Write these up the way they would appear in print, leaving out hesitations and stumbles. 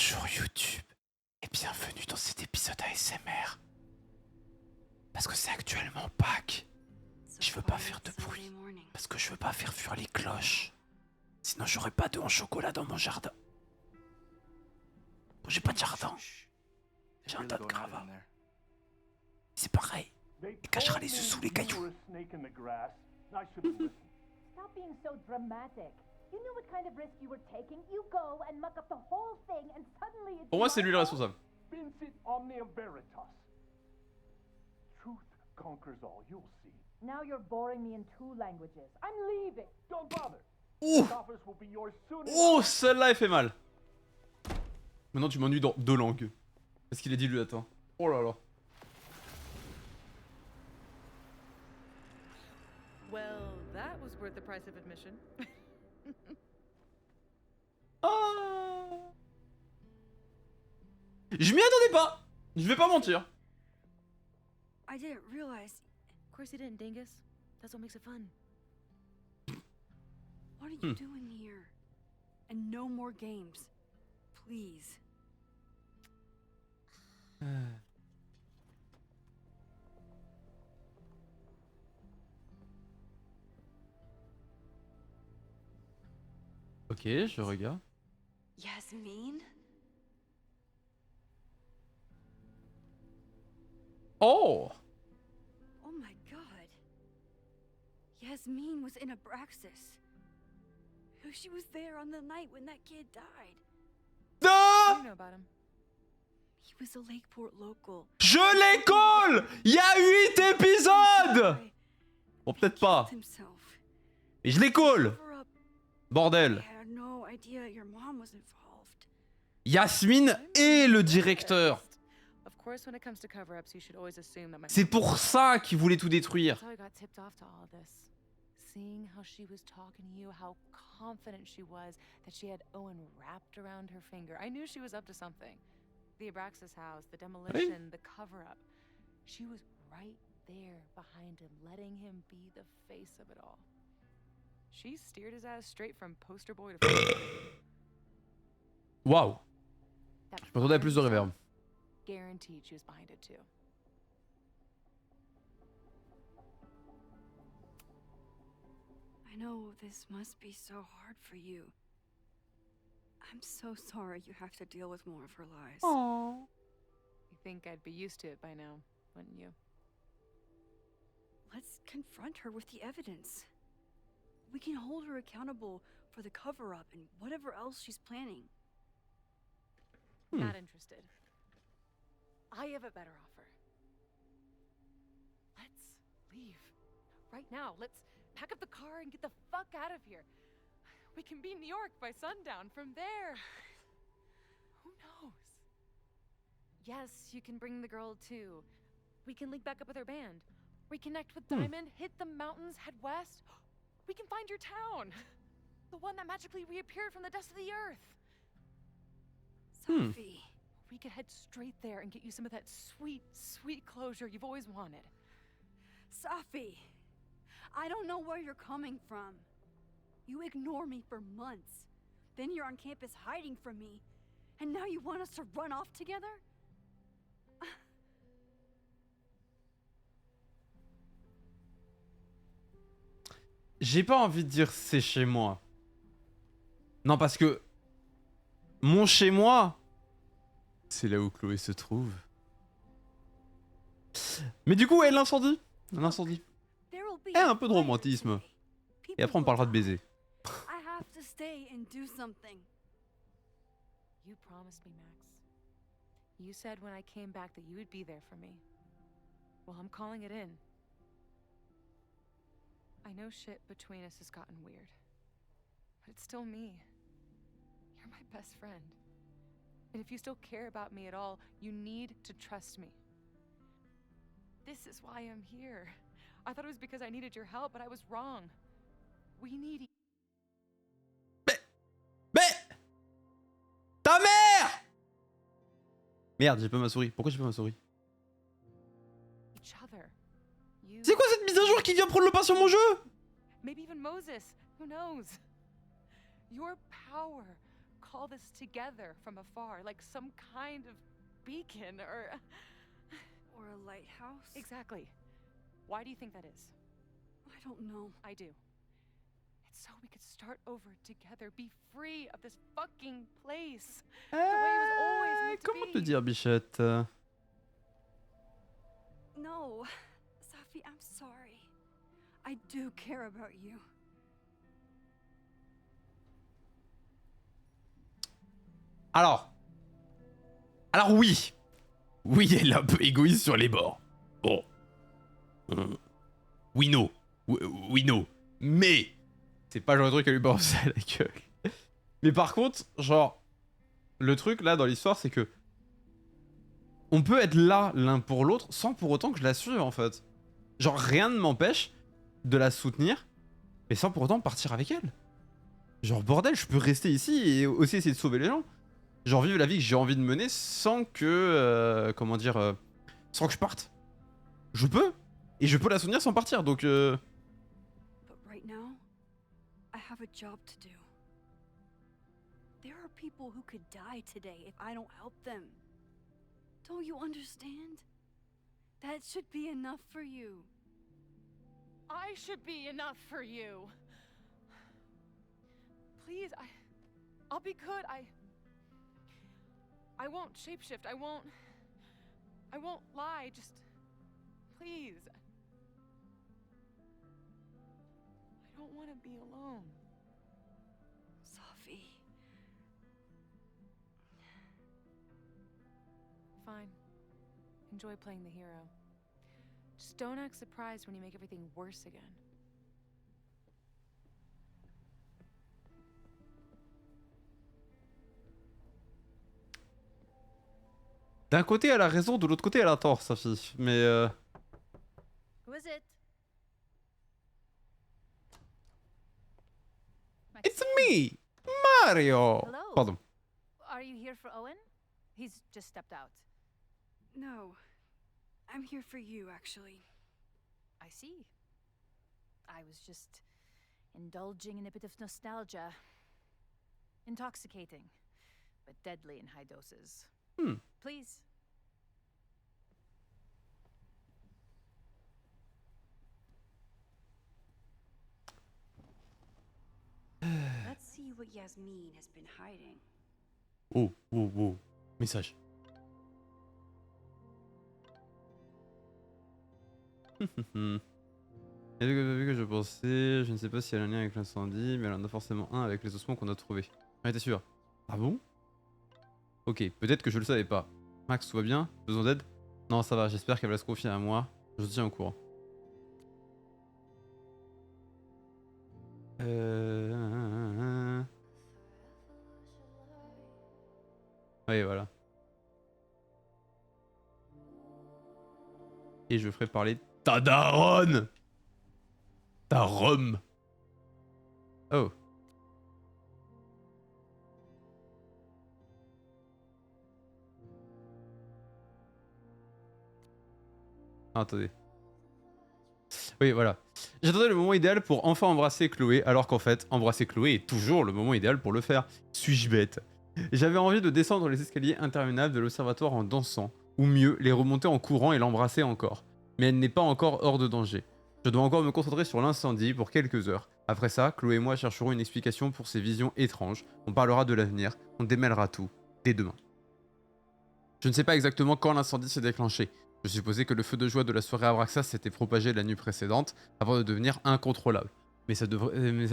Bonjour YouTube et bienvenue dans cet épisode ASMR. Parce que c'est actuellement Pâques. Je veux pas faire de bruit parce que je veux pas faire fuir les cloches. Sinon j'aurais pas d'œufs en chocolat dans mon jardin. J'ai pas de jardin. J'ai un tas de gravats. C'est pareil. Il cachera les œufs sous les cailloux. Stop being so dramatic. You knew what kind of risk you were taking. You go and muck up the whole thing and suddenly it's Pour moi, c'est lui le responsable. Vincit omnium veritas. Truth conquers all, you'll see. Now you're boring me in 2 languages. I'm leaving. Don't bother. Ouh. This office will be yours soon Oh, celle-là, elle fait mal. Maintenant, tu m'ennuies dans 2 langues. Parce qu'il a dit lui, attends. Oh là là. Well, that was worth the price of admission. Ah. Je m'y attendais pas. Je vais pas mentir. I didn't realize. Of course you didn't, Dingus. That's what makes it fun. What are you doing here? And no more games. Please. Ok, je regarde. Yasmin? Oh. Oh my god. Yasmin was in Abraxas. She was there on the night when that kid died. What do Ah. you know about him? He was a Lakeport local. Je les colle. Il y a 8 épisodes. Bon, peut-être pas. Himself. Mais je les colle. Cover up. I Bordel. had no idea your mom was involved. Yasmine est le directeur. Of course, when it comes to cover-ups, you should always assume that my C'est pour ça qu'il voulait tout détruire. That's how I got tipped off to all this. Seeing how she was talking to you, how confident she was that she had Owen wrapped around her finger. I knew she was up to something. The Abraxas house, the demolition, the cover-up. She was right there behind him, letting him be the face of it all. She steered his ass straight from poster boy to Waouh. Je m'attendais à plus de reverb. Guaranteed she was behind it too. I know this must be so hard for you. I'm so sorry you have to deal with more of her lies. You think I'd be used to it by now, wouldn't you? Let's confront her with the evidence. We can hold her accountable for the cover-up and whatever else she's planning. Not interested. I have a better offer. Let's leave. Right now. Let's pack up the car and get the fuck out of here. We can be in New York by sundown. From there, who knows? Yes, you can bring the girl too. We can link back up with her band. Reconnect with Diamond, hit the mountains, head west. We can find your town. The one that magically reappeared from the dust of the earth. Sophie. We could head straight there and get you some of that sweet, sweet closure you've always wanted. Sophie. I don't know where you're coming from. You ignore me for months. Then you're on campus hiding from me. And now you want us to run off together? J'ai pas envie de dire c'est chez moi. Non, parce que mon chez moi, c'est là où Chloé se trouve. Mais du coup, ouais, l'incendie. L'incendie. Et un peu de romantisme. Et après, on parlera de baiser. I have to stay and do something. You promised me, Max. You said when I came back that you would be there for me. Well, I'm calling it in. I know shit between us has gotten weird. But it's still me. You're my best friend. And if you still care about me at all, you need to trust me. This is why I'm here. I thought it was because I needed your help, but I was wrong. We need Mais ta mère! Merde, j'ai pas ma souris. Pourquoi j'ai pas ma souris? each other. You, C'est quoi cette mise à jour qui vient prendre le pas sur mon jeu? maybe even Moses. Who knows? Your power call this together from afar, like some kind of beacon or... Or a lighthouse? Exactly. Why do you think that is? I don't know. I do. It's so we could start over together, be free of this fucking place. The way it was always meant to Comment be. te dire, Bichette? No. Safi, I'm sorry. I do care about you. Alors oui. Oui, elle est un peu égoïste sur les bords. Bon. Oui, no. Oui, no. Mais c'est pas le genre de truc à lui balancer à la gueule. Mais par contre, genre, le truc là dans l'histoire, c'est que on peut être là l'un pour l'autre sans pour autant que je la suive en fait. Genre, rien ne m'empêche de la soutenir, mais sans pour autant partir avec elle. Genre, bordel, je peux rester ici et aussi essayer de sauver les gens. Genre, vivre la vie que j'ai envie de mener sans que. Comment dire. Sans que je parte. Je peux. Et je peux la soutenir sans partir, donc. But right now, I have a job to do. There are people who could die today if I don't help them. Don't you understand? That should be enough for you. I should be enough for you. Please, I'll be good. I won't shapeshift. I won't lie. Just please. I don't want to be alone. Safi. Fine. Enjoy playing the hero. Just don't act surprised when you make everything worse again. D'un côté, elle a raison, de l'autre côté, elle a tort, sa fille. Mais. Who is it? It's me! Mario! Hello. Pardon. Are you here for Owen? He's just stepped out. No. I'm here for you, actually. I see. I was just indulging in a bit of nostalgia. Intoxicating, but deadly in high doses. Please. Let's see what Yasmin has been hiding. Oh. Message. Et vu que je pensais, je ne sais pas si elle a un lien avec l'incendie, mais elle en a forcément un avec les ossements qu'on a trouvés. Ah, t'es sûr? Ah bon? Ok, peut-être que je le savais pas. Max, tout va bien? Besoin d'aide? Non, ça va, j'espère qu'elle va se confier à moi. Je te tiens au courant. Oui, voilà. Et je ferai parler ta daronne! Ta rhum! Oh. Ah, attendez. Oui, voilà. J'attendais le moment idéal pour enfin embrasser Chloé, alors qu'en fait, embrasser Chloé est toujours le moment idéal pour le faire. Suis-je bête? J'avais envie de descendre les escaliers interminables de l'observatoire en dansant, ou mieux, les remonter en courant et l'embrasser encore. Mais elle n'est pas encore hors de danger. Je dois encore me concentrer sur l'incendie pour quelques heures. Après ça, Chloé et moi chercherons une explication pour ces visions étranges. On parlera de l'avenir, on démêlera tout, dès demain. Je ne sais pas exactement quand l'incendie s'est déclenché. Je supposais que le feu de joie de la soirée Abraxas s'était propagé la nuit précédente, avant de devenir incontrôlable. Mais ça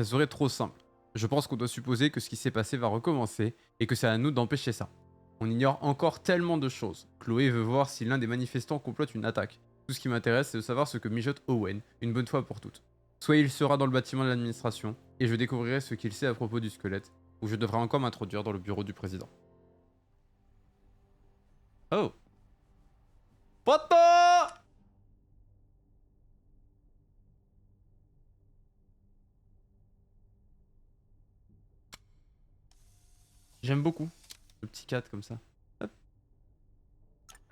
serait trop simple. Je pense qu'on doit supposer que ce qui s'est passé va recommencer, et que c'est à nous d'empêcher ça. On ignore encore tellement de choses. Chloé veut voir si l'un des manifestants complote une attaque. Tout ce qui m'intéresse, c'est de savoir ce que mijote Owen, une bonne fois pour toutes. Soit il sera dans le bâtiment de l'administration, et je découvrirai ce qu'il sait à propos du squelette, ou je devrai encore m'introduire dans le bureau du président. Oh. Poto! J'aime beaucoup le petit 4 comme ça. Hop.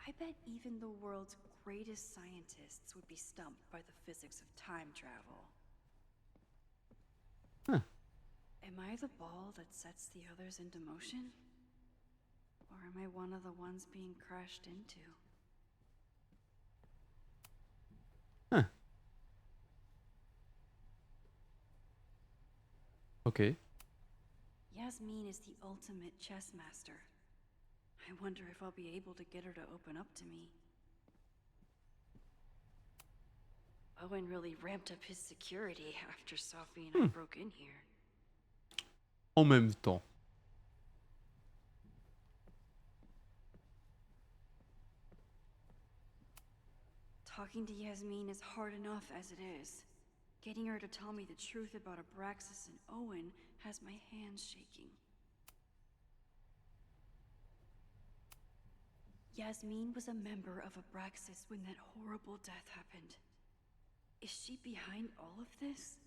I bet even the world's greatest scientists would be stumped by the physics of time travel. Huh. Am I the ball that sets the others into motion? Or am I one of the ones being crashed into? Ok. Yasmin is the ultimate chess master. I wonder if I'll be able to get her to open up to me. Owen really ramped up his security after Sophie and I broke in here. En même temps. Talking to Yasmin is hard enough as it is. Getting her to tell me the truth about Abraxas and Owen has my hands shaking. Yasmin was a member of Abraxas when that horrible death happened. Is she behind all of this?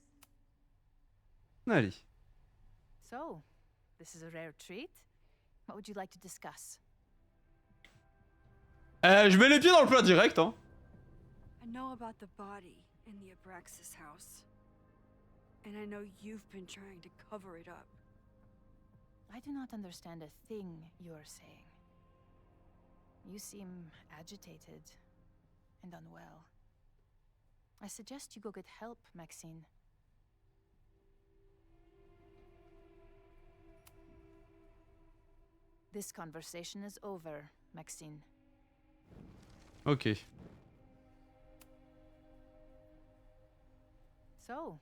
Allez. So, this is a rare treat. What would you like to discuss? Je mets les pieds dans le plat direct, hein. I know about the body in the Abraxas house. And I know you've been trying to cover it up. I do not understand a thing you are saying. You seem agitated and unwell. I suggest you go get help, Maxine. This conversation is over, Maxine. Ok. So,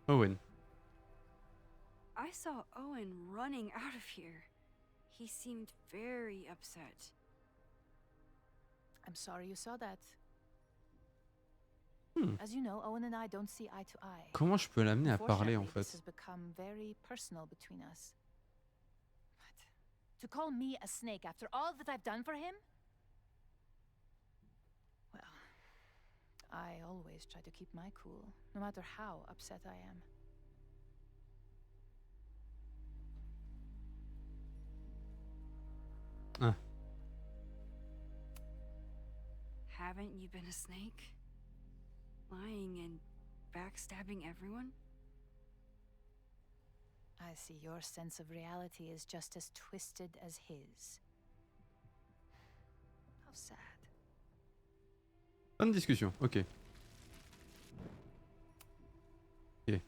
Owen. I saw Owen running out of here. He seemed very upset. I'm sorry you saw that. As you know, Owen and I don't see eye to eye. Comment je peux l'amener à parler en Unfortunately, this fait? has become very personal between us. But to call me a snake after all that I've done for him? Well, I always try to keep my cool, no matter how upset I am. Ah. Haven't you been a snake? Lying and backstabbing everyone? I see your sense of reality is just as twisted as his. How sad. Bonne discussion, ok. Ok.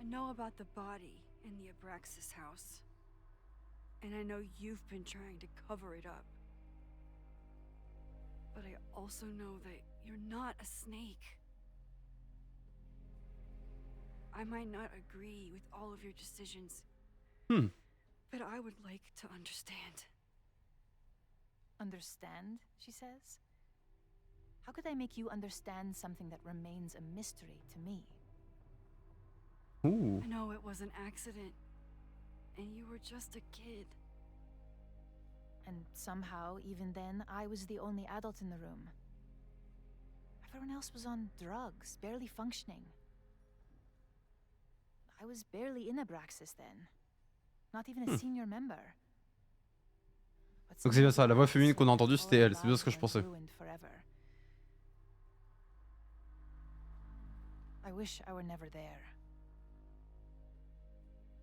I know about the body in the Abraxas house. And I know you've been trying to cover it up. But I also know that you're not a snake. I might not agree with all of your decisions. But I would like to understand. Understand, she says? How could I make you understand something that remains a mystery to me? Ouh. I know it was an accident. And you were just a kid. And somehow, even then, I was the only adult in the room. Everyone else was on drugs, barely functioning. I was barely in Abraxas then. Not even a senior member. But Donc c'est bien ça, la voix somehow féminine qu'on a all entendue c'était our elle, c'est bien ce que je lives pensais. were ruined forever. I wish I were never there.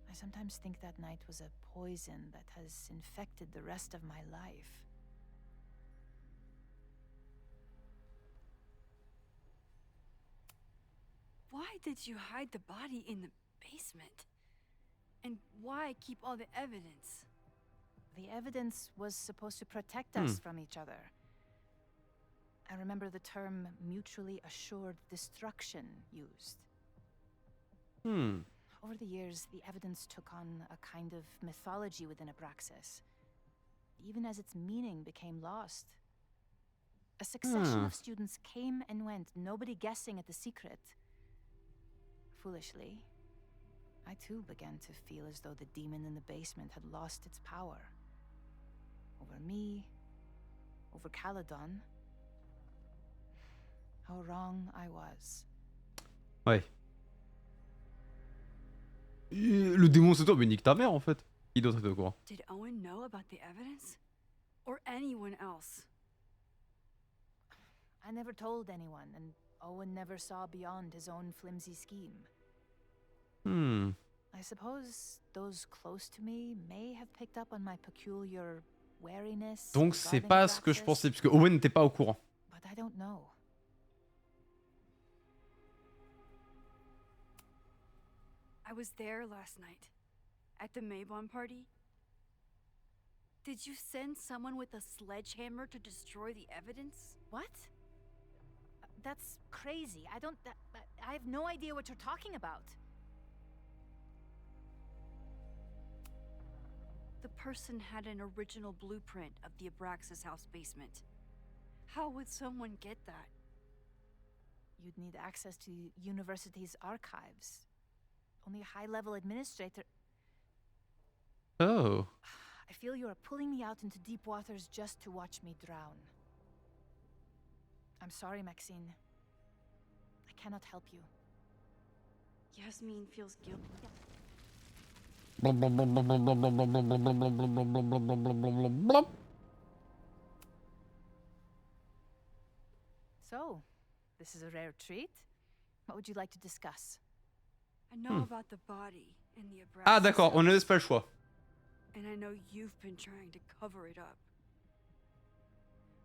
I sometimes think that night was a poison that has infected the rest of my life. Why did you hide the body in the basement? And why keep all the evidence? The evidence was supposed to protect us from each other. I remember the term mutually assured destruction used. Over the years, the evidence took on a kind of mythology within Abraxas, even as its meaning became lost. A succession of students came and went, nobody guessing at the secret. Foolishly, I too began to feel as though the demon in the basement had lost its power. Over me, over Caledon. How wrong I was. Ouais. Le démon c'est toi, mais nique ta mère en fait. Qui d'autre était au courant? Did Owen know about the evidence? Or anyone else? I never told anyone, and Owen never saw beyond his own flimsy scheme. I suppose those close to me may have picked up on my peculiar wariness. Donc c'est regarding pas ce que je Abraxas, pensais, puisque Owen n'était pas au courant. but I don't know. I was there last night, at the Maybon party. Did you send someone with a sledgehammer to destroy the evidence? What? That's crazy. I have no idea what you're talking about. The person had an original blueprint of the Abraxas house basement. How would someone get that? You'd need access to the university's archives. Only a high-level administrator. Oh. I feel you are pulling me out into deep waters just to watch me drown. I'm sorry, Maxine. I cannot help you. Yasmin feels guilty. So, this is a rare treat. What would you like to discuss? I know about the body and the Abraxas. Ah d'accord, on ne laisse pas le choix. And I know you've been trying to cover it up.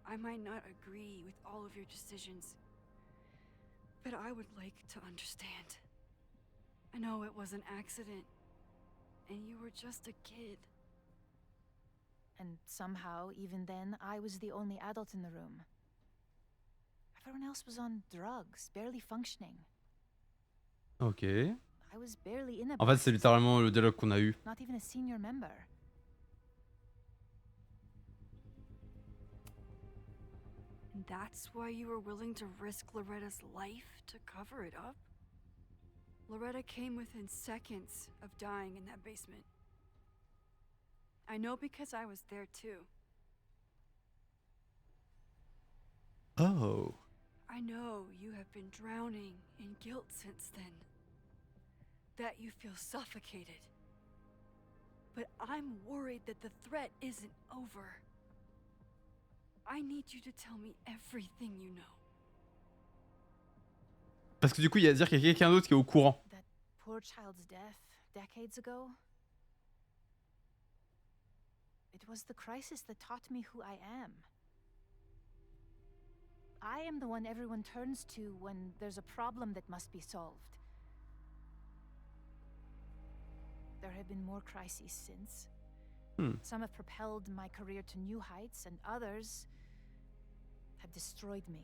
I might not agree with all of your decisions, but I would like to understand. I know it was an accident, and you were just a kid. And somehow, even then, I was the only adult in the room. Everyone else was on drugs, barely functioning. Ok. I was barely in a En fait, c'est Abraxas, littéralement le dialogue qu'on a eu. not even a senior member. And that's why you were willing to risk Loretta's life to cover it up? Loretta came within seconds of dying in that basement. I know because I was there too. Oh. I know you have been drowning in guilt since then. That you feel suffocated. But I'm worried that the threat isn't over. I need you to tell me everything you know. Parce que du coup, il y a à dire qu'il y a quelqu'un d'autre qui est au courant. That poor child's death decades ago. It was the crisis that taught me who I am. I am the one everyone turns to when there's a problem that must be solved. There have been more crises since. Some have propelled my career to new heights, and others have destroyed me.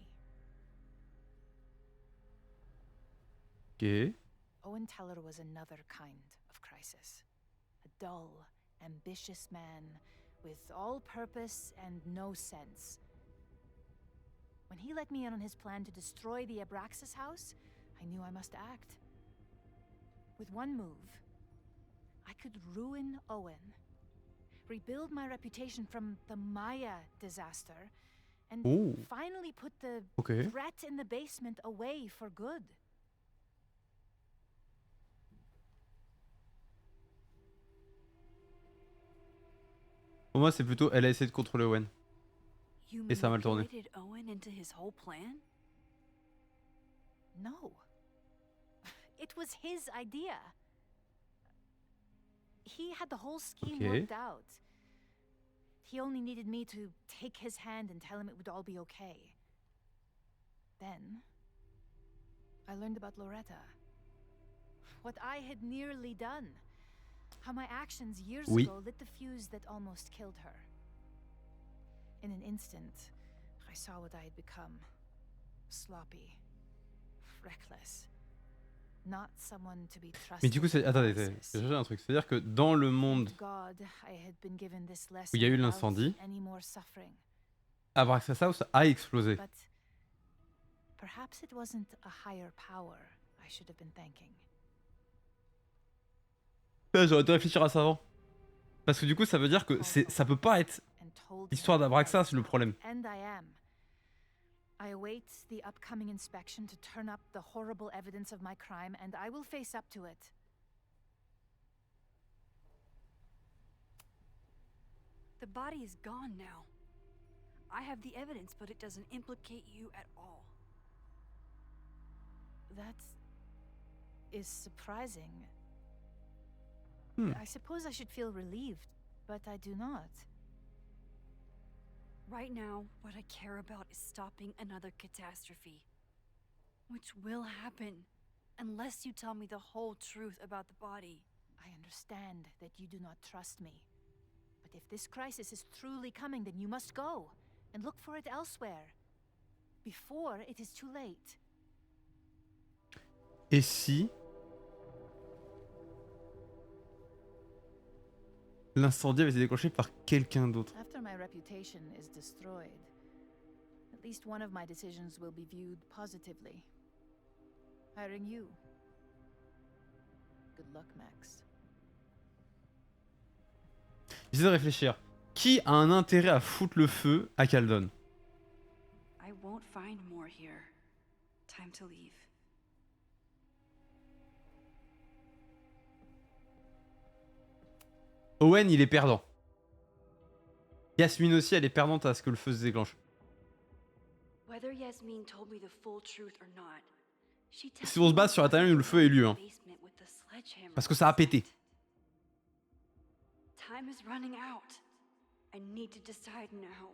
Ok. Owen Teller was another kind of crisis. A dull, ambitious man with all purpose and no sense. When he let me in on his plan to destroy the Abraxas house, I knew I must act. With one move, I could ruin Owen, rebuild my reputation from the Maya disaster, and Ooh. finally put the Ok. threat in the basement away for good. Pour moi, c'est plutôt elle a essayé de contrôler Owen. You Et ça a mal tourné. manipulated Owen into his whole plan? No. It was his idea. He had the whole scheme Okay. worked out. He only needed me to take his hand and tell him it would all be okay. Then, I learned about Loretta. What I had nearly done. How my actions years Oui. ago lit the fuse that almost killed her. In an instant, I saw what I had become. Sloppy. Reckless. Not someone to be trusted. Mais du coup, attendez, with j'ai crisis. cherché un truc. C'est-à-dire que dans le monde Thank God I had been given this lesson où il y a eu without l'incendie, any more suffering. Abraxas House a explosé. But perhaps it wasn't a higher power I should have been thanking. J'aurais dû réfléchir à ça avant. Parce que du coup, ça veut dire que ça peut pas être And told l'histoire him d'Abraxas I le was. problème. And I am. I await the upcoming inspection to turn up the horrible evidence of my crime, and I will face up to it. The body is gone now. I have the evidence, but it doesn't implicate you at all. That is surprising. Hmm. I suppose I should feel relieved, but I do not. Right now, what I care about is stopping another catastrophe. Which will happen, unless you tell me the whole truth about the body. I understand that you do not trust me. But if this crisis is truly coming, then you must go and look for it elsewhere. Before it is too late. Et si l'incendie avait été déclenché par quelqu'un d'autre? After my reputation is destroyed, at least one of my decisions will be viewed positively. Hiring you. Good luck, Max. J'essaie de réfléchir. Qui a un intérêt à foutre le feu à Caledon? I won't find more here. Time to leave. Owen, il est perdant. Yasmine aussi, elle est perdante à ce que le feu se déclenche. Whether Yasmin told me the full truth or not, she Si on se base sur la timeline où le feu est élu, hein. Parce que ça a pété. Time is running out. I need to decide now.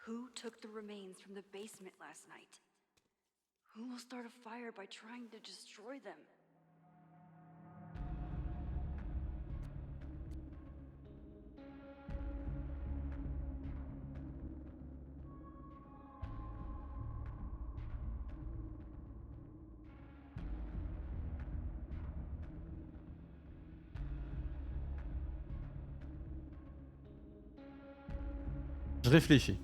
Who took the remains from the basement last night? Who will start a fire by trying to destroy them? Je réfléchis.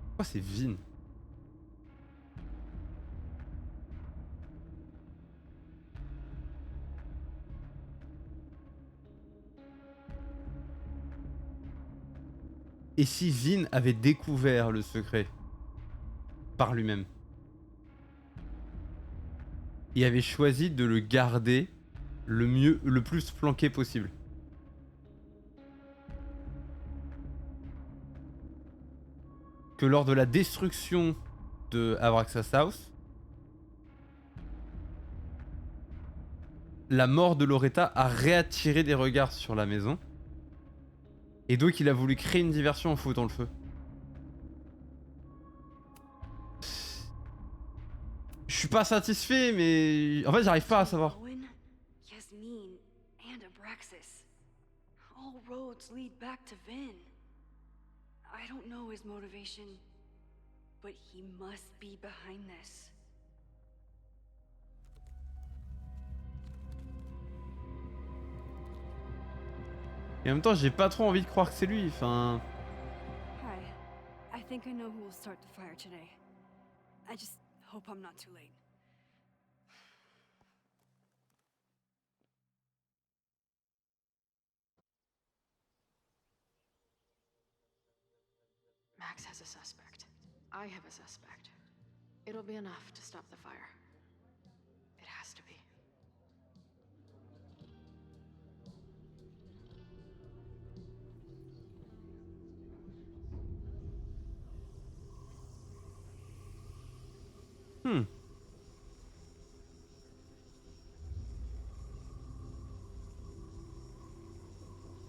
Pourquoi c'est Vin? Et si Vin avait découvert le secret par lui-même et avait choisi de le garder le plus planqué possible? Que lors de la destruction de Abraxas House, la mort de Loretta a réattiré des regards sur la maison. Et donc il a voulu créer une diversion en foutant le feu. Je suis pas satisfait, mais en fait j'arrive pas à savoir. Owen, Yasmin, and Abraxas. All roads lead back to Vin. I don't know his motivation, but he must be behind this. Et en même temps j'ai pas trop envie de croire que c'est lui, enfin... Hi. I think I know who will start the fire today. I just hope I'm not too late. Max has a suspect. I have a suspect. It'll be enough to stop the fire. It has to be.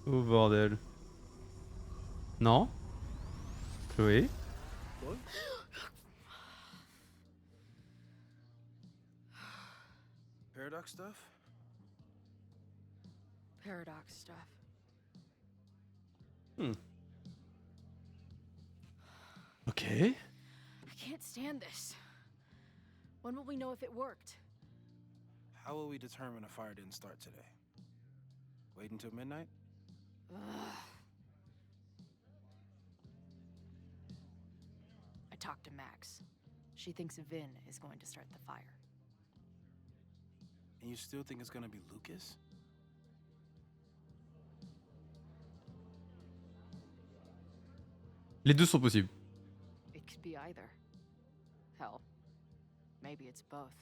Oh bordel. Non? Chloé? Paradox stuff? Paradox stuff. Ok. I can't stand this. When will we know if it worked? How will we determine a fire didn't start today? Wait until midnight? Ugh. I talked to Max. She thinks Vin is going to start the fire. And you still think it's gonna be Lucas? Les deux sont possibles. It could be either. Hell, maybe it's both.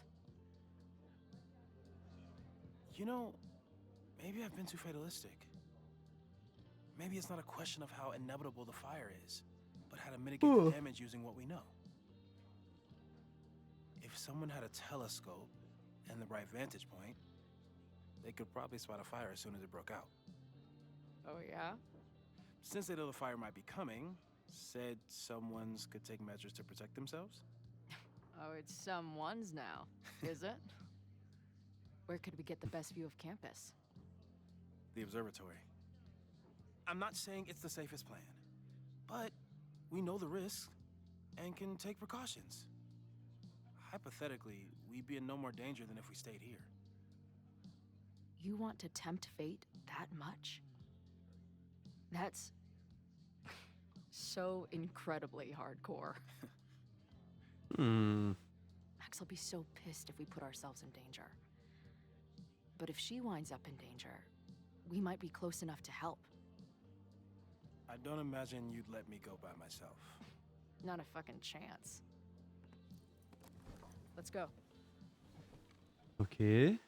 You know, maybe I've been too fatalistic. Maybe it's not a question of how inevitable the fire is, but how to mitigate the damage using what we know. If someone had a telescope and the right vantage point, they could probably spot a fire as soon as it broke out. Oh, yeah? Since they know the fire might be coming, said someone's could take measures to protect themselves? Oh, it's someone's now, is it? Where could we get the best view of campus? The observatory. I'm not saying it's the safest plan, but we know the risks and can take precautions. Hypothetically, we'd be in no more danger than if we stayed here. You want to tempt fate that much? That's so incredibly hardcore. Max will be so pissed if we put ourselves in danger. But if she winds up in danger, we might be close enough to help. I don't imagine you'd let me go by myself. Not a fucking chance. Let's go. Ok.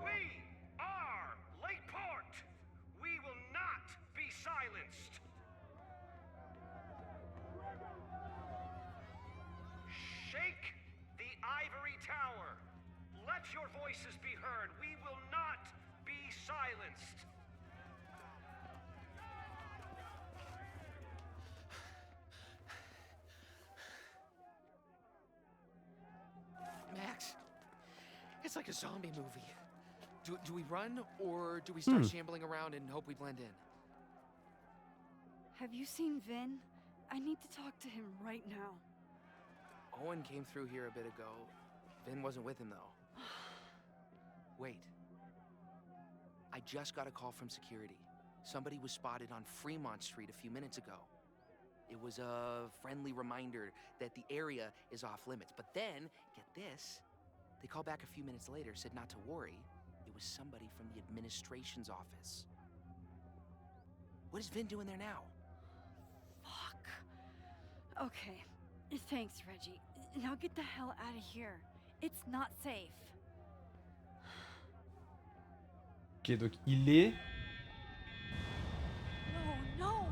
We are Lakeport. We will not be silenced. Shake the ivory tower. Let your voices be heard. We will not be silenced. Max, it's like a zombie movie. Do we run, or do we start shambling around and hope we blend in? Have you seen Vin? I need to talk to him right now. Owen came through here a bit ago. Vin wasn't with him, though. Wait. I just got a call from security. Somebody was spotted on Fremont Street a few minutes ago. It was a friendly reminder that the area is off limits. But then, get this, they called back a few minutes later, said not to worry. It was somebody from the administration's office. What is Vin doing there now? Fuck. Okay. Thanks, Reggie. Now get the hell out of here. It's not safe. Ok, donc il est... No, no!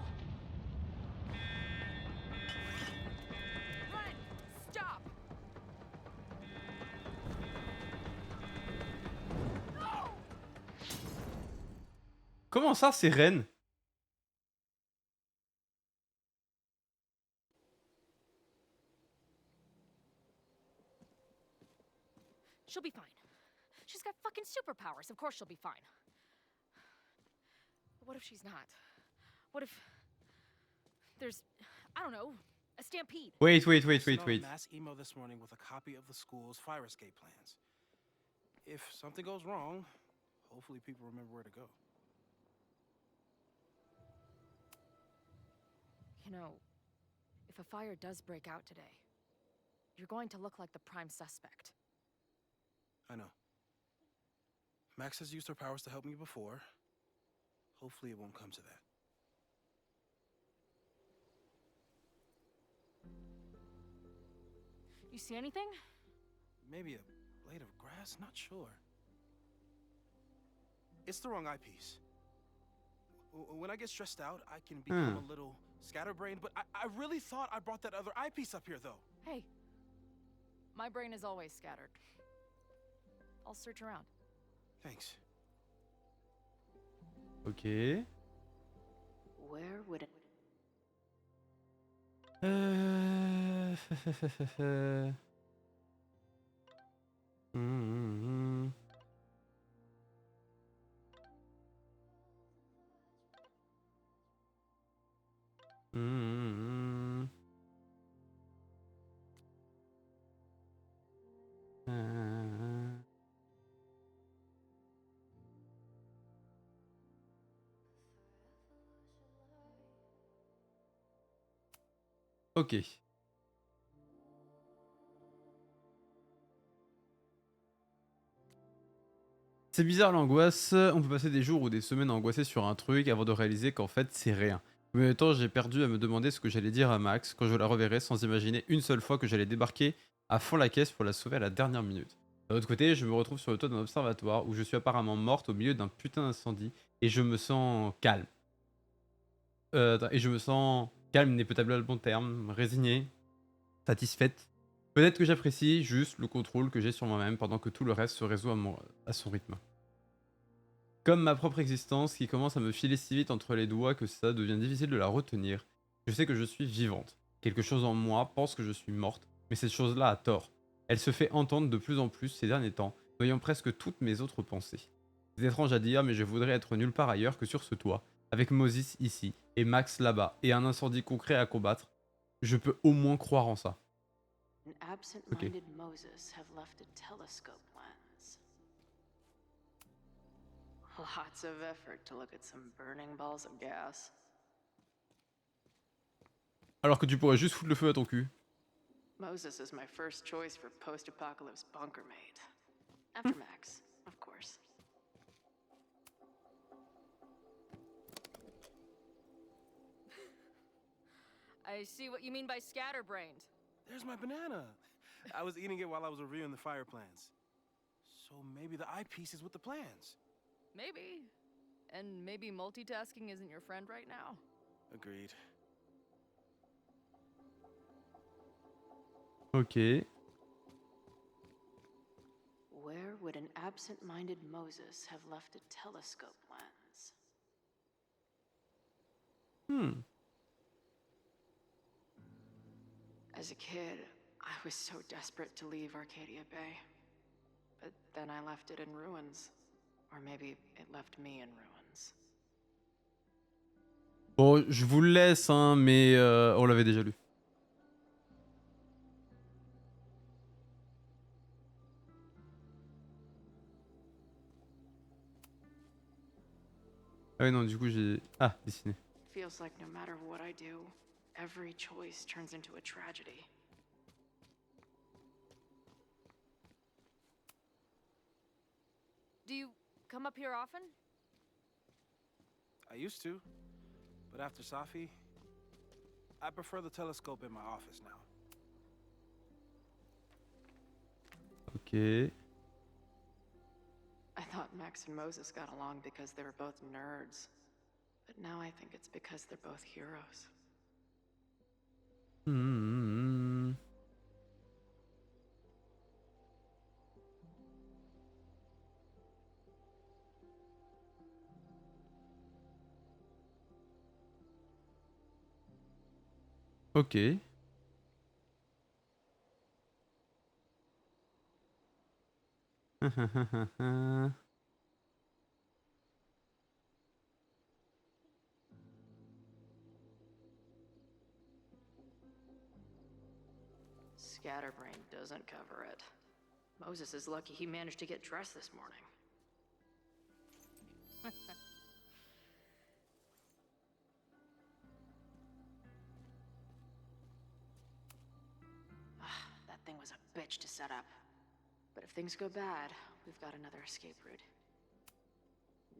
Run! Stop! Comment ça, c'est Ren? She'll be fine. She's got fucking superpowers. Of course she'll be fine. But what if she's not? What if there's, I don't know, a stampede? Wait. Smelled a mass email this morning with a copy of the school's fire escape plans. If something goes wrong, hopefully people remember where to go. You know, if a fire does break out today, you're going to look like the prime suspect. I know. Max has used her powers to help me before. Hopefully it won't come to that. You see anything? Maybe a blade of grass, not sure. It's the wrong eyepiece. When I get stressed out, I can become a little scatterbrained, but I really thought I brought that other eyepiece up here, though. Hey, my brain is always scattered. I'll search around. Thanks. Ok. Where would it... Ok. C'est bizarre l'angoisse, on peut passer des jours ou des semaines angoissés sur un truc avant de réaliser qu'en fait c'est rien. Mais en même temps j'ai perdu à me demander ce que j'allais dire à Max quand je la reverrai sans imaginer une seule fois que j'allais débarquer à fond la caisse pour la sauver à la dernière minute. D'un autre côté, je me retrouve sur le toit d'un observatoire où je suis apparemment morte au milieu d'un putain d'incendie et je me sens calme. Et je me sens calme n'est peut-être pas le bon terme, résignée, satisfaite. Peut-être que j'apprécie juste le contrôle que j'ai sur moi-même pendant que tout le reste se résout à son rythme. Comme ma propre existence qui commence à me filer si vite entre les doigts que ça devient difficile de la retenir, je sais que je suis vivante. Quelque chose en moi pense que je suis morte, mais cette chose-là a tort. Elle se fait entendre de plus en plus ces derniers temps, noyant presque toutes mes autres pensées. C'est étrange à dire, mais je voudrais être nulle part ailleurs que sur ce toit, avec Moses ici, et Max là-bas, et un incendie concret à combattre. Je peux au moins croire en ça. An absent-minded Moses have left a telescope lens. Lots of effort to look at some burning balls of gas. Alors que tu pourrais juste foutre le feu à ton cul. Moses is my first choice for post-apocalypse bunker mate. After Max, of course. I see what you mean by scatterbrained. There's my banana. I was eating it while I was reviewing the fire plans. So maybe the eyepiece is with the plans. Maybe. And maybe multitasking isn't your friend right now. Agreed. Ok. Where would an absent-minded Moses have left a telescope lens? As a kid, I was so desperate to leave Arcadia Bay. But then I left it in ruins. Or maybe it left me in ruins. Bon, je vous le laisse, hein, mais on l'avait déjà lu. Ah oui, non, du coup, j'ai... Ah, dessiné. Feels like no matter what I do, every choice turns into a tragedy. Do you come up here often? I used to, but after Safi, I prefer the telescope in my office now. Ok. I thought Max and Moses got along because they were both nerds. But now I think it's because they're both heroes. Ok. Scatterbrain doesn't cover it. Moses is lucky he managed to get dressed this morning. That thing was a bitch to set up. But if things go bad, we've got another escape route.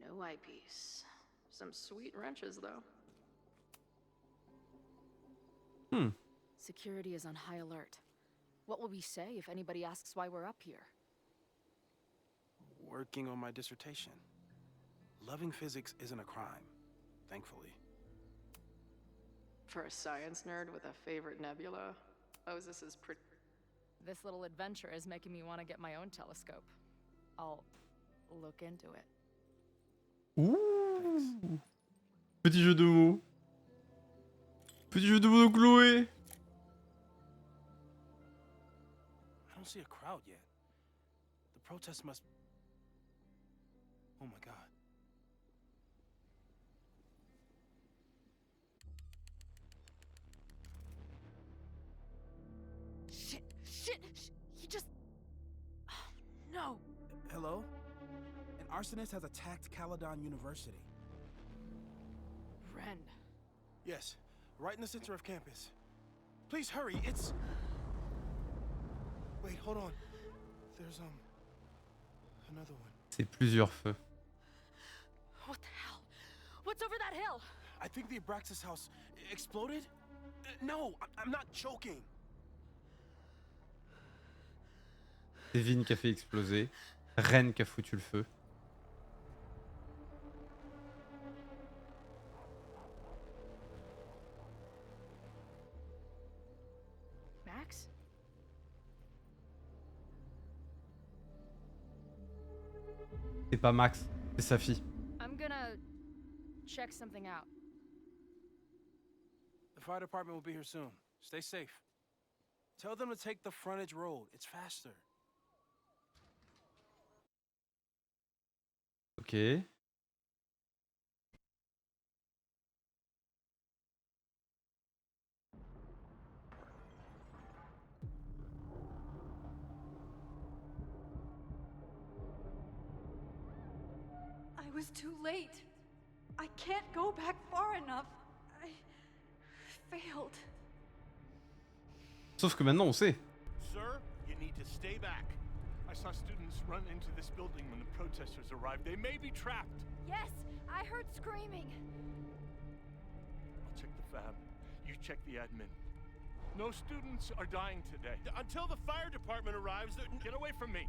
No eyepiece. Some sweet wrenches, though. Security is on high alert. What will we say if anybody asks why we're up here? Working on my dissertation. Loving physics isn't a crime, thankfully. For a science nerd with a favorite nebula, Moses is pretty... This little adventure is making me want to get my own telescope. I'll look into it. Ouh. Petit jeu de mots. Petit jeu de mots de Chloé. I don't see a crowd yet. The protest must... Oh my god. Shit! He just... Oh, no! Hello? An arsonist has attacked Caledon University. Ren. Yes, right in the center of campus. Please hurry, it's... Wait, hold on. There's, another one. C'est plusieurs feux. What the hell? What's over that hill? I think the Abraxas house exploded? No, I'm not joking. C'est Vin qui a fait exploser. Ren qui a foutu le feu. Max? C'est pas Max, c'est sa fille. I'm gonna check something out. The fire department will be here soon. Stay safe. Tell them to take the frontage road. It's faster. Ok. I was too late. I can't go back far enough. I failed. Sauf que maintenant on sait. Sir, you need to stay back. I saw students run into this building when the protesters arrived. They may be trapped. Yes, I heard screaming. I'll check the fab. You check the admin. No students are dying today. Until the fire department arrives, get away from me.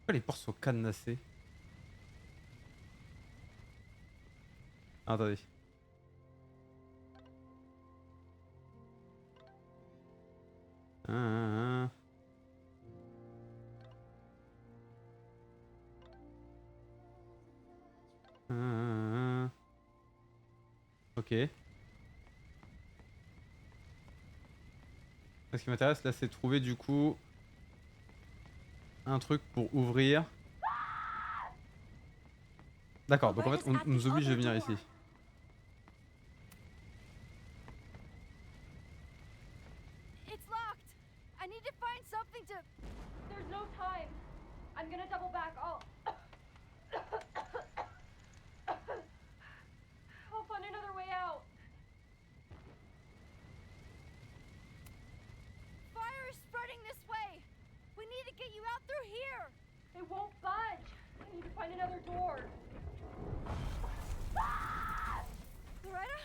Pourquoi les portes sont cadenassées? Ah, attendez. Ah. Ok. Ce qui m'intéresse là, c'est de trouver du coup un truc pour ouvrir. D'accord, donc en fait on nous oblige de venir ici. It's locked. I need to find something to. There's no time. I'm gonna double back. I'll find another way out. Fire is spreading this way. We need to get you out through here. It won't budge. I need to find another door. Loretta?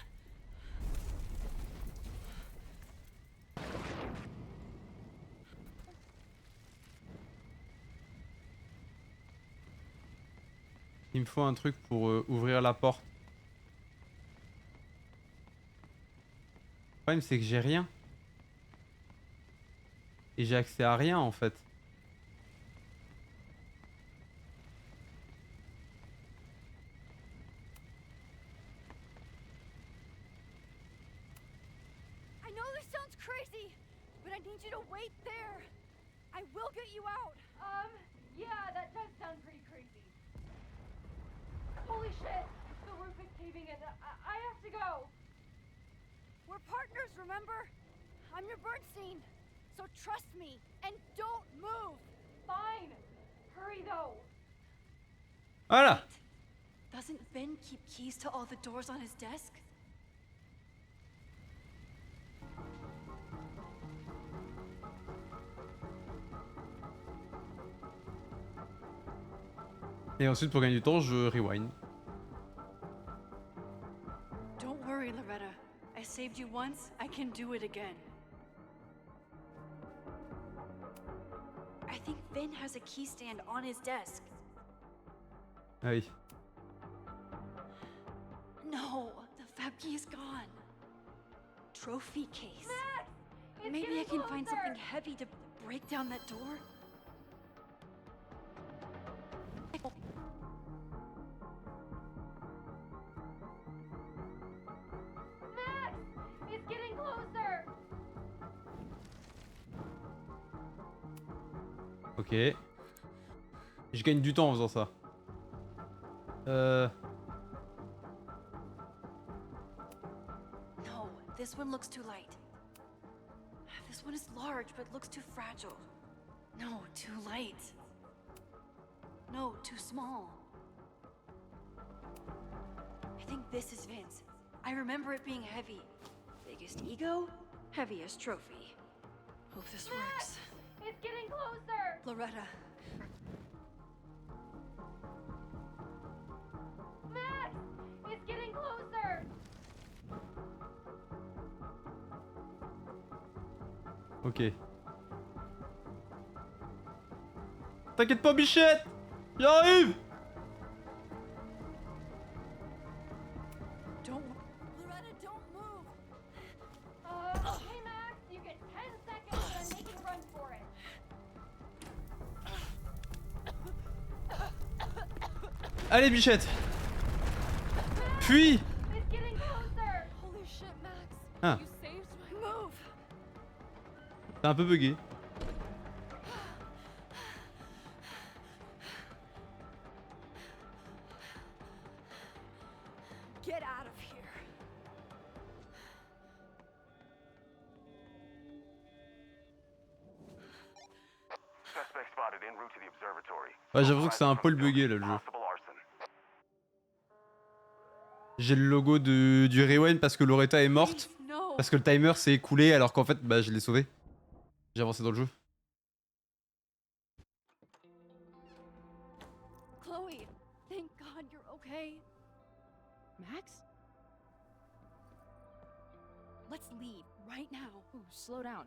Il me faut un truc pour ouvrir la porte. Le problème c'est que j'ai rien. Et j'ai accès à rien en fait. I know this sounds crazy, but I need you to wait there. I will get you out. Yeah, that does sound pretty crazy. Holy shit! The roof is caving in. I have to go. We're partners, remember? I'm your Bernstein. So trust me and don't move. Fine. Hurry though. Voilà. Doesn't Vin keep keys to all the doors on his desk? Et ensuite pour gagner du temps je rewind. Don't worry, Loretta. I saved you once, I can do it again. I think Vin has a key stand on his desk. Ah oui. No, the fab key is gone. Trophy case. Max! It's Maybe I getting can find closer. something heavy to break down that door. Max! It's getting closer. Ok. Je gagne du temps en faisant ça. No, this one looks too light. This one is large, but looks too fragile. No, too light. No, too small. I think this is Vince. I remember it being heavy. Biggest ego, heaviest trophy. Hope this Max! works. It's getting closer! Loretta, Max! It's getting closer! Ok. T'inquiète pas, bichette! J'arrive! don't. Loretta, don't move. Hey Max, you get 10 seconds and I'm making a run for it. Allez, bichette! Fuis! It's getting closer! Holy shit, Max. Ah, You saved my Move. t'es un peu bugué. Get out of here. Suspect spotted en route to the observatory. Ouais, j'avoue que c'est un poil bugué là le jeu. Possible arson. J'ai le logo du Rewind parce que Loretta est morte. Please, no. Parce que le timer s'est écoulé alors qu'en fait, bah, je l'ai sauvé. J'ai avancé dans le jeu. Chloe, thank God you're okay. Max? Let's leave right now. Ooh, slow down.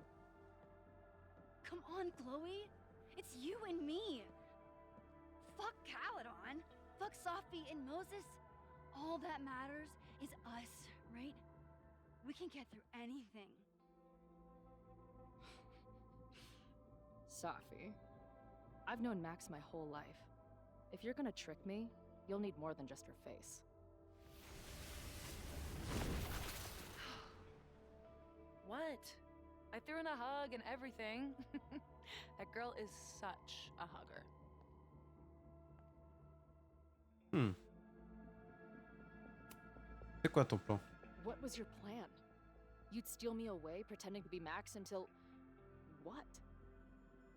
Come on, Chloe. It's you and me. Fuck Caledon. Fuck Sophie and Moses. All that matters is us, right? We can get through anything. Sophie. I've known Max my whole life. If you're gonna trick me, you'll need more than just her face. What? I threw in a hug and everything. That girl is such a hugger. C'est quoi ton plan? What was your plan? You'd steal me away, pretending to be Max until... what?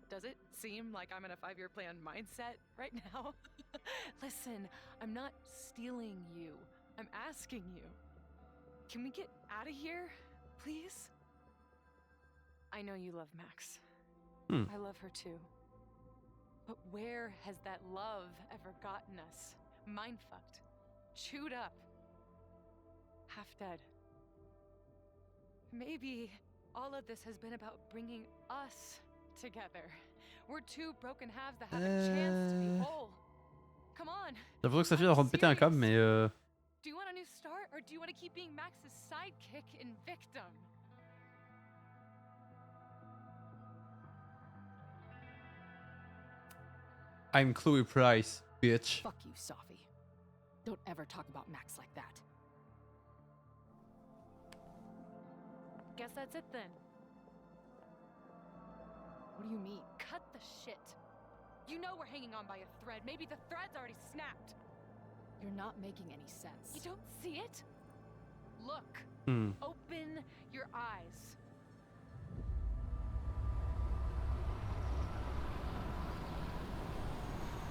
Does it seem like I'm in a 5-year plan mindset right now? Listen, I'm not stealing you. I'm asking you. Can we get out of here, please? I know you love Max. I love her too. But where has that love ever gotten us? Mind-fucked. Chewed up. Half dead. Maybe all of this has been about bringing us together. We're two broken halves that have a chance to be whole. Come on. J'ai l'impression que sa fille est en train de péter un câble, mais Do you want a new start or do you want to keep being Max's sidekick and victim? I'm Chloe Price, bitch. Fuck you, Sophie. Don't ever talk about Max like that. Guess that's it then. What do you mean? Cut the shit. You know we're hanging on by a thread. Maybe the thread's already snapped. You're not making any sense. You don't see it? Look. Hmm. Open your eyes.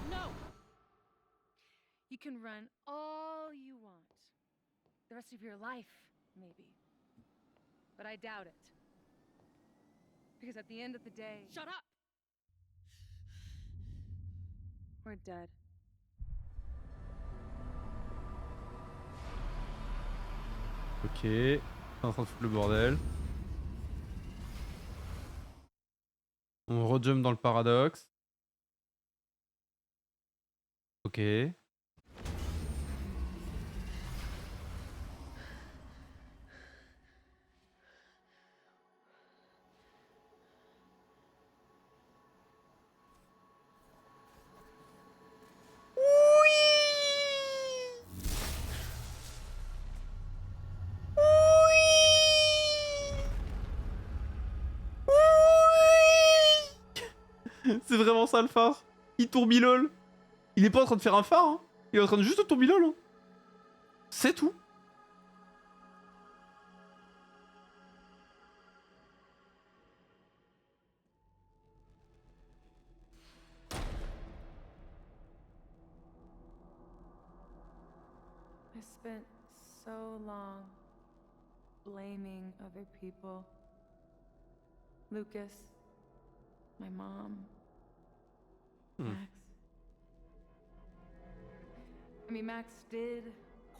No! You can run all you want. The rest of your life, maybe. But I doubt it. Because at the end of the day... Shut up! We're dead. Ok. T'es en train de foutre le bordel. On rejump dans le paradoxe. Ok. C'est vraiment ça le phare. Il tourbillole. Il est pas en train de faire un phare, hein. Il est en train de juste tourbillole. Hein. C'est tout. I spent so long blaming other people. Lucas, my mom, Hmm. Max. I mean, Max did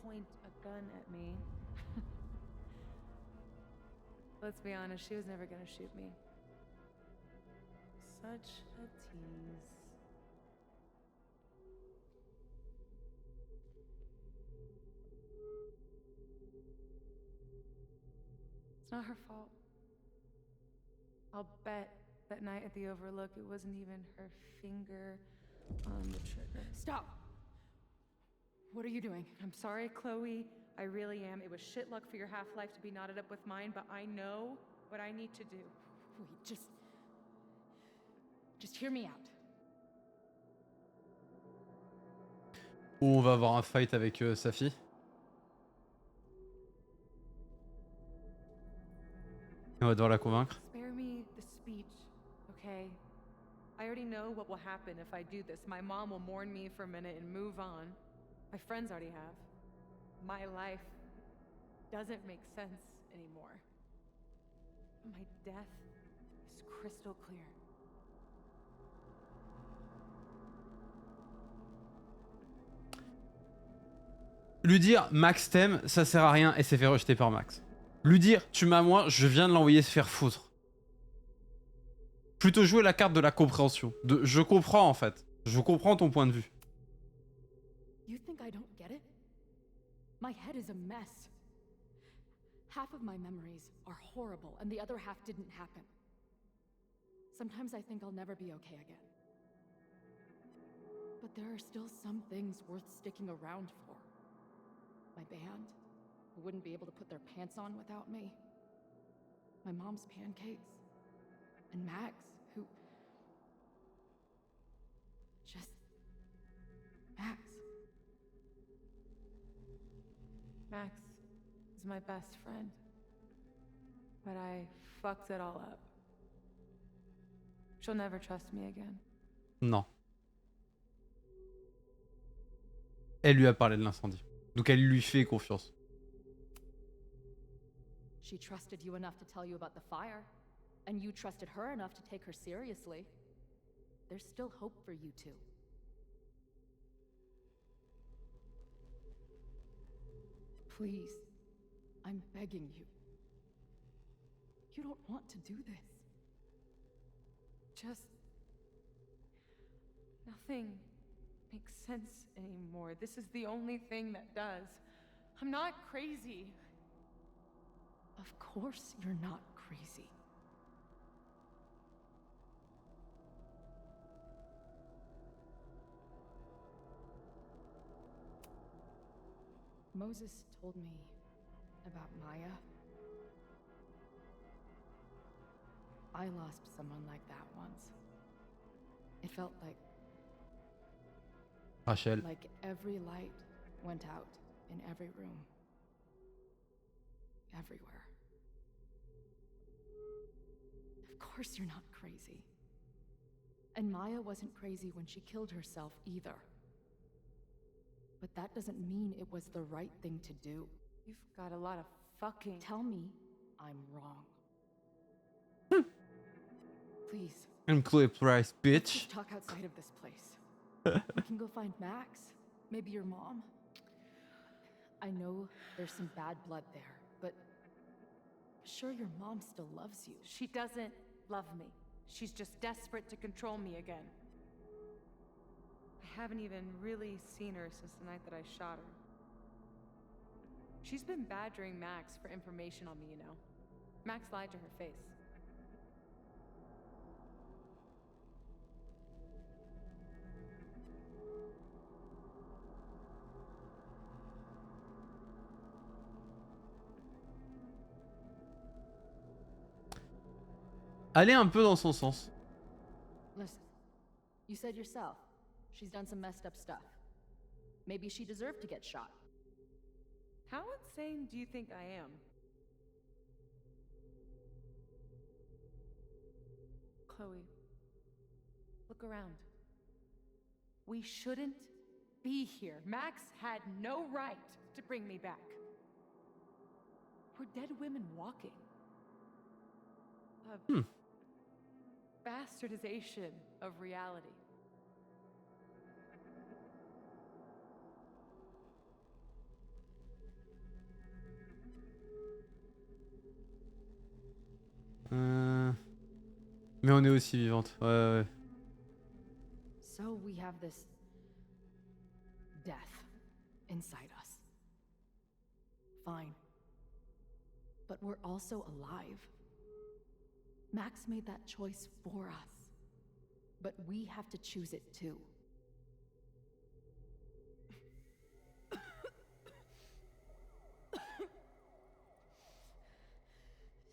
point a gun at me. Let's be honest, she was never gonna shoot me. Such a tease. It's not her fault. I'll bet that night at the Overlook it wasn't even her finger on the trigger. Stop! What are you doing? I'm sorry, Chloe. I really am. It was shit luck for your half-life to be knotted up with mine, but I know what I need to do. Wait, just hear me out. Ou on va avoir un fight avec sa fille. Et on va devoir la convaincre. Spare me the speech, okay? I already know what will happen if I do this. My mom will mourn me for a minute and move on. My friends already have. My life doesn't make sense anymore. My death is crystal clear. Lui dire Max t'aime, ça sert à rien et s'est fait rejeter par Max. Lui dire tu m'as moi, je viens de l'envoyer se faire foutre. Plutôt jouer la carte de la compréhension. De je comprends en fait. Je comprends ton point de vue. You think I don't get it? My head is a mess. Half of my memories are horrible, and the other half didn't happen. Sometimes I think I'll never be okay again. But there are still some things worth sticking around for. My band, who wouldn't be able to put their pants on without me. My mom's pancakes. And Max, who... just... Max. Max is my best friend. But I fucked it all up. She'll never trust me again. Non. Elle lui a parlé de l'incendie. Donc elle lui fait confiance. She trusted you enough to tell you about the fire, and you trusted her enough to take her seriously. There's still hope for you two. Please, I'm begging you. You don't want to do this. Just... nothing makes sense anymore. This is the only thing that does. I'm not crazy. Of course you're not crazy. Moses told me about Maya. I lost someone like that once. It felt like Rachel. like every light went out in every room. Everywhere. Of course you're not crazy. And Maya wasn't crazy when she killed herself either. But that doesn't mean it was the right thing to do. You've got a lot of fucking... Tell me I'm wrong. Please. And Chloe Price, Let's bitch. just talk outside of this place. We can go find Max. Maybe your mom. I know there's some bad blood there, but sure your mom still loves you. She doesn't love me. She's just desperate to control me again. I haven't even really seen her since the night that I shot her. She's been badgering Max for information on me, you know. Max lied to her face. Allez un peu dans son sens. Listen, you said yourself, she's done some messed up stuff. Maybe she deserved to get shot. How insane do you think I am? Chloe, look around. We shouldn't be here. Max had no right to bring me back. We're dead women walking. bastardization of reality. Mais on est aussi vivante. Ouais. So we have this death inside us. Fine. But we're also alive. Max made that choice for us. But we have to choose it too.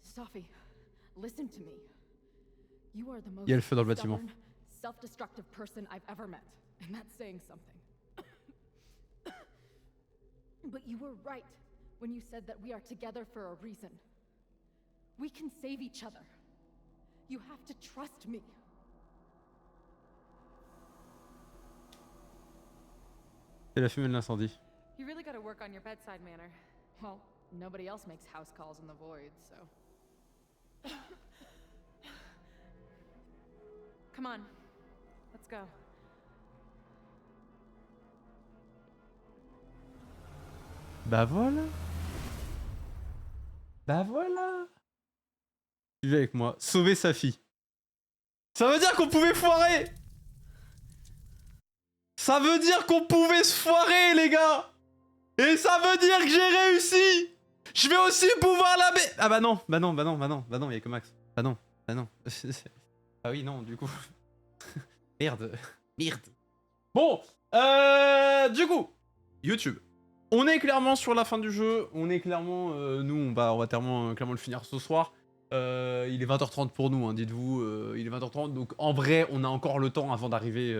Sophie, listen to me. You are the most Il y a le feu dans le bâtiment. stubborn, self-destructive person I've ever met, and that's saying something. But you were right when you said that we are together for a reason. We can save each other. You have to trust me. C'est la fumée de l'incendie. You really gotta work on your bedside manner. Well, nobody else makes house calls in the void, so... Come on, let's go. Bah voilà. Bah voilà. Suivez avec moi. Sauver sa fille. Ça veut dire qu'on pouvait foirer. Ça veut dire qu'on pouvait se foirer, les gars. Et ça veut dire que j'ai réussi. Je vais aussi pouvoir la baisser. Ah bah non, il y a que Max. Bah non. Ah oui, non, du coup. Merde. Bon, du coup, YouTube. On est clairement sur la fin du jeu. On est clairement, nous, on va clairement le finir ce soir. Il est 20h30 pour nous, hein, dites-vous. Il est 20h30, donc en vrai, on a encore le temps avant d'arriver.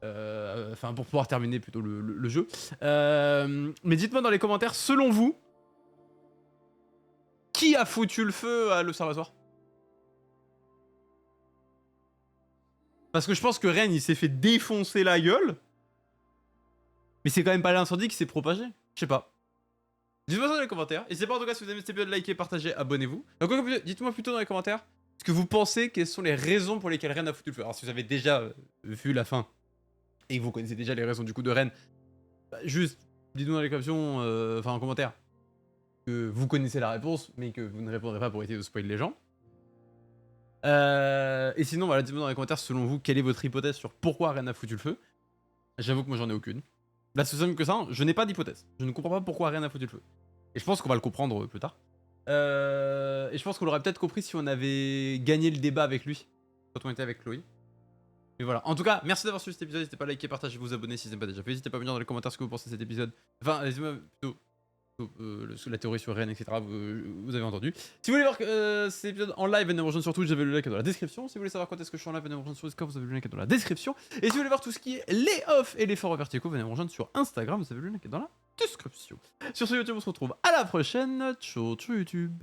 Enfin, pour pouvoir terminer plutôt le jeu. Mais dites-moi dans les commentaires, selon vous, qui a foutu le feu à l'observatoire? Parce que je pense que Ren, il s'est fait défoncer la gueule. Mais c'est quand même pas l'incendie qui s'est propagé. Je sais pas. Dites-moi ça dans les commentaires. N'hésitez pas en tout cas si vous aimez cet épisode, likez, partagez, abonnez-vous. Donc dites-moi plutôt dans les commentaires ce que vous pensez, quelles sont les raisons pour lesquelles Ren a foutu le feu. Alors si vous avez déjà vu la fin et que vous connaissez déjà les raisons du coup de Ren, bah, juste dites-nous dans les captions, enfin en commentaire, que vous connaissez la réponse, mais que vous ne répondrez pas pour éviter de spoiler les gens. Et sinon, voilà, dites-moi dans les commentaires, selon vous, quelle est votre hypothèse sur pourquoi Ren a foutu le feu. J'avoue que moi j'en ai aucune. Là, c'est simple que ça, hein, je n'ai pas d'hypothèse. Je ne comprends pas pourquoi Ren a foutu le feu. Et je pense qu'on va le comprendre plus tard. Et je pense qu'on l'aurait peut-être compris si on avait gagné le débat avec lui, quand on était avec Chloé. Mais voilà. En tout cas, merci d'avoir suivi cet épisode. N'hésitez pas à liker, partager, vous abonner si ce n'est pas déjà fait. N'hésitez pas à me dire dans les commentaires ce que vous pensez de cet épisode. Enfin, n'hésitez pas plutôt. La théorie sur Ren, etc. Vous avez entendu. Si vous voulez voir cet épisode en live, venez me rejoindre sur Twitch, j'avais le lien dans la description. Si vous voulez savoir quand est-ce que je suis en live, venez me rejoindre sur Discord, vous avez le lien dans la description. Et si vous voulez voir tout ce qui est les off et les forums verticaux, venez me rejoindre sur Instagram, vous avez le lien dans la description. Sur ce YouTube, on se retrouve à la prochaine. Ciao, YouTube.